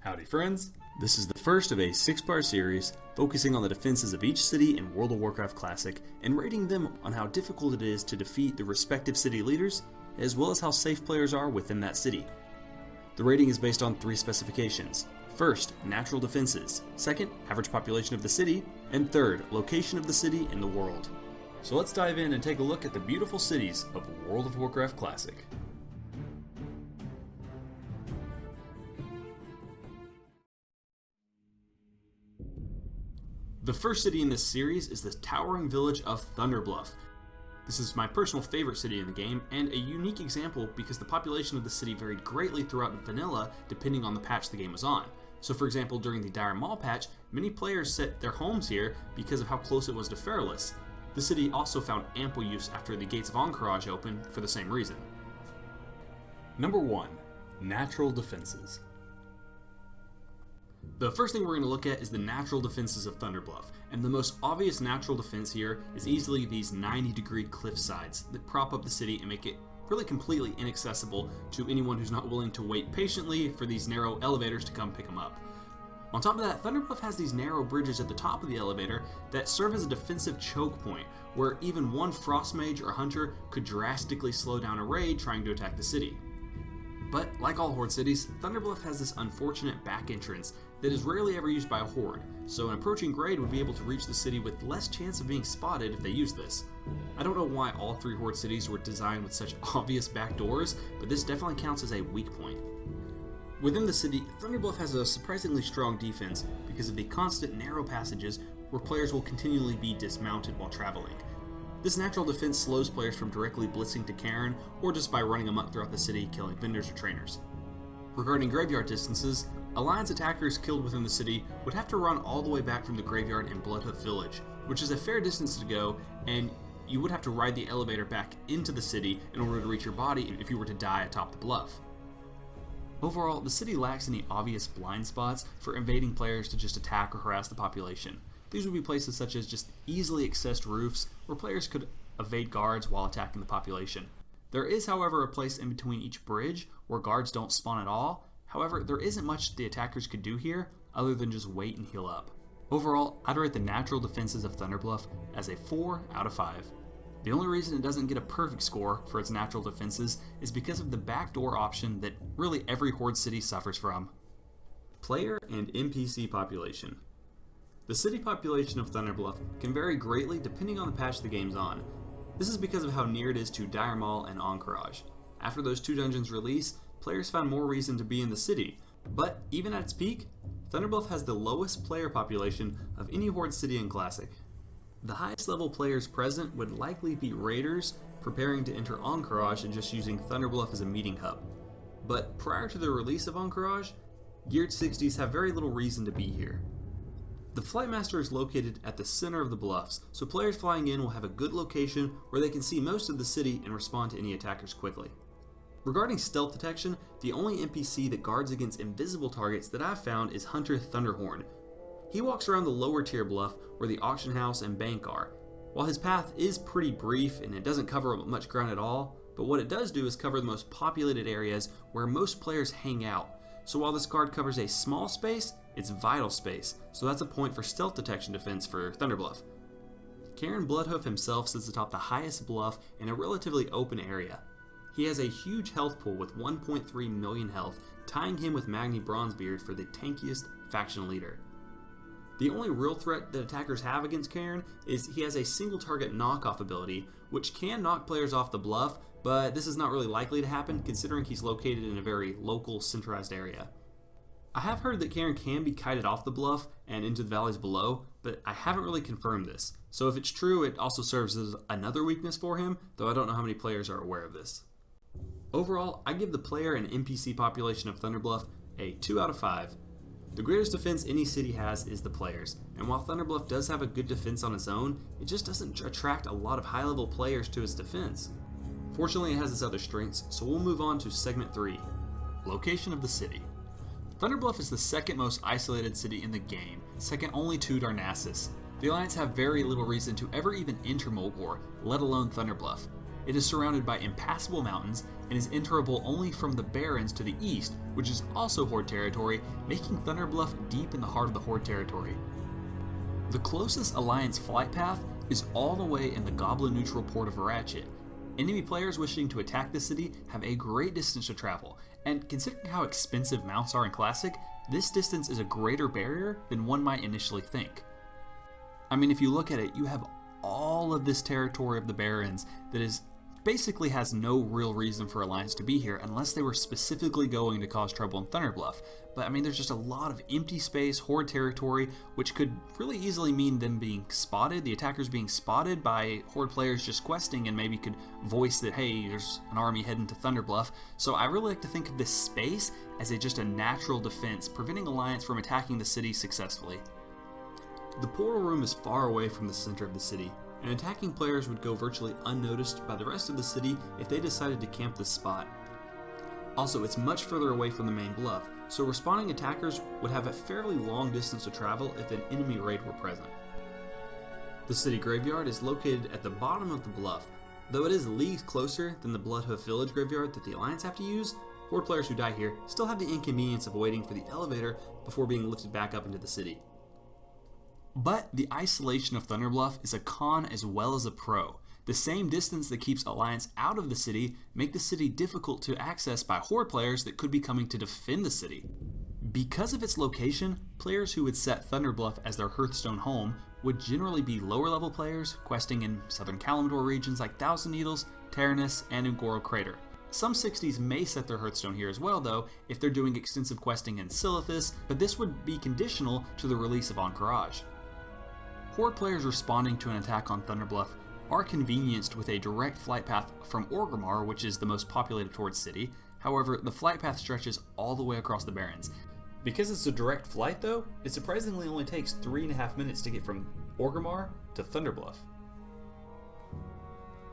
Howdy friends! This is the first of a 6-part series focusing on the defenses of each city in World of Warcraft Classic and rating them on how difficult it is to defeat the respective city leaders, as well as how safe players are within that city. The rating is based on 3 specifications. First, natural defenses. Second, average population of the city. And third, location of the city in the world. So let's dive in and take a look at the beautiful cities of World of Warcraft Classic. The first city in this series is the towering village of Bluff. This is my personal favorite city in the game, and a unique example because the population of the city varied greatly throughout vanilla depending on the patch the game was on. So for example, during the Dire Maul patch, many players set their homes here because of how close it was to Feralus. The city also found ample use after the Gates of Ahn'Qiraj opened for the same reason. Number 1. Natural defenses. The first thing we're going to look at is the natural defenses of Bluff, and the most obvious natural defense here is easily these 90-degree cliff sides that prop up the city and make it really completely inaccessible to anyone who's not willing to wait patiently for these narrow elevators to come pick them up. On top of that, Bluff has these narrow bridges at the top of the elevator that serve as a defensive choke point, where even one frost mage or hunter could drastically slow down a raid trying to attack the city. But like all horde cities, Bluff has this unfortunate back entrance that is rarely ever used by a horde, so an approaching raid would be able to reach the city with less chance of being spotted if they use this. I don't know why all 3 horde cities were designed with such obvious back doors, but this definitely counts as a weak point. Within the city, Bluff has a surprisingly strong defense because of the constant narrow passages where players will continually be dismounted while traveling. This natural defense slows players from directly blitzing to Cairn, or just by running amok throughout the city killing vendors or trainers. Regarding graveyard distances, Alliance attackers killed within the city would have to run all the way back from the graveyard in Bloodhoof Village, which is a fair distance to go, and you would have to ride the elevator back into the city in order to reach your body if you were to die atop the bluff. Overall, the city lacks any obvious blind spots for invading players to just attack or harass the population. These would be places such as just easily accessed roofs where players could evade guards while attacking the population. There is, however, a place in between each bridge where guards don't spawn at all. However, there isn't much the attackers could do here other than just wait and heal up. Overall, I'd rate the natural defenses of Bluff as a 4 out of 5. The only reason it doesn't get a perfect score for its natural defenses is because of the backdoor option that really every horde city suffers from. Player and NPC population. The city population of Bluff can vary greatly depending on the patch the game's on. This is because of how near it is to Dire Maul and Ahn'Qiraj. After those 2 dungeons release, players found more reason to be in the city, but even at its peak, Bluff has the lowest player population of any horde city in Classic. The highest level players present would likely be raiders preparing to enter Ahn'Qiraj and just using Bluff as a meeting hub. But prior to the release of Ahn'Qiraj, geared 60s have very little reason to be here. The Flightmaster is located at the center of the bluffs, so players flying in will have a good location where they can see most of the city and respond to any attackers quickly. Regarding stealth detection, the only NPC that guards against invisible targets that I've found is Hunter Thunderhorn. He walks around the lower tier bluff where the auction house and bank are. While his path is pretty brief and it doesn't cover much ground at all, but what it does do is cover the most populated areas where most players hang out. So while this guard covers a small space, it's vital space, so that's a point for stealth detection defense for Bluff. Cairn Bloodhoof himself sits atop the highest bluff in a relatively open area. He has a huge health pool with 1.3 million health, tying him with Magni Bronzebeard for the tankiest faction leader. The only real threat that attackers have against Cairn is he has a single target knockoff ability, which can knock players off the bluff, but this is not really likely to happen considering he's located in a very local, centralized area. I have heard that Cairn can be kited off the bluff and into the valleys below, but I haven't really confirmed this. So if it's true, it also serves as another weakness for him, though I don't know how many players are aware of this. Overall, I give the player and NPC population of Bluff a 2 out of 5. The greatest defense any city has is the players, and while Bluff does have a good defense on its own, it just doesn't attract a lot of high-level players to its defense. Fortunately, it has its other strengths, so we'll move on to segment 3, location of the city. Bluff is the second most isolated city in the game, second only to Darnassus. The Alliance have very little reason to ever even enter Mulgore, let alone Bluff. It is surrounded by impassable mountains and is enterable only from the Barrens to the east, which is also Horde territory, making Thunder Bluff deep in the heart of the Horde territory. The closest Alliance flight path is all the way in the Goblin-neutral port of Ratchet. Enemy players wishing to attack the city have a great distance to travel, and considering how expensive mounts are in Classic, this distance is a greater barrier than one might initially think. I mean, if you look at it, you have all of this territory of the Barrens that is basically has no real reason for Alliance to be here unless they were specifically going to cause trouble in Thunder Bluff. But I mean, there's just a lot of empty space, Horde territory, which could really easily mean them being spotted, the attackers being spotted by Horde players just questing and maybe could voice that, hey, there's an army heading to Thunder Bluff. So I really like to think of this space as just a natural defense, preventing Alliance from attacking the city successfully. The portal room is far away from the center of the city, and attacking players would go virtually unnoticed by the rest of the city if they decided to camp this spot. Also, it's much further away from the main bluff, so respawning attackers would have a fairly long distance to travel if an enemy raid were present. The city graveyard is located at the bottom of the bluff. Though it is leagues closer than the Bloodhoof Village graveyard that the Alliance have to use, Horde players who die here still have the inconvenience of waiting for the elevator before being lifted back up into the city. But the isolation of Thunder Bluff is a con as well as a pro. The same distance that keeps Alliance out of the city make the city difficult to access by Horde players that could be coming to defend the city. Because of its location, players who would set Thunder Bluff as their Hearthstone home would generally be lower level players questing in southern Kalimdor regions like Thousand Needles, Darnassus, and Ungoro Crater. Some 60s may set their Hearthstone here as well though if they're doing extensive questing in Silithus, but this would be conditional to the release of Encourage. Horde players responding to an attack on Thunder Bluff are convenienced with a direct flight path from Orgrimmar, which is the most populated Horde city. However, the flight path stretches all the way across the Barrens. Because it's a direct flight though, it surprisingly only takes 3.5 minutes to get from Orgrimmar to Thunder Bluff.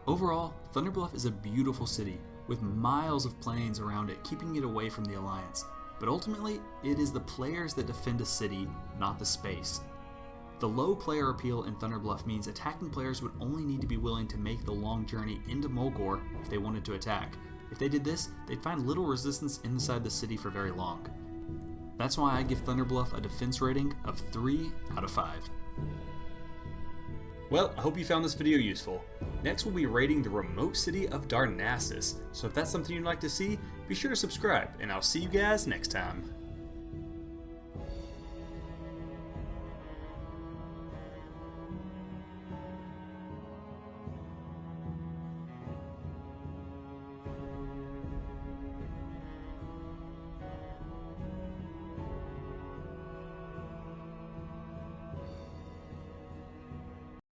Overall, Thunder Bluff is a beautiful city with miles of plains around it keeping it away from the Alliance. But ultimately, it is the players that defend a city, not the space. The low player appeal in Thunder Bluff means attacking players would only need to be willing to make the long journey into Mulgore if they wanted to attack. If they did this, they'd find little resistance inside the city for very long. That's why I give Thunder Bluff a defense rating of 3 out of 5. Well, I hope you found this video useful. Next we'll be raiding the remote city of Darnassus, so if that's something you'd like to see, be sure to subscribe, and I'll see you guys next time.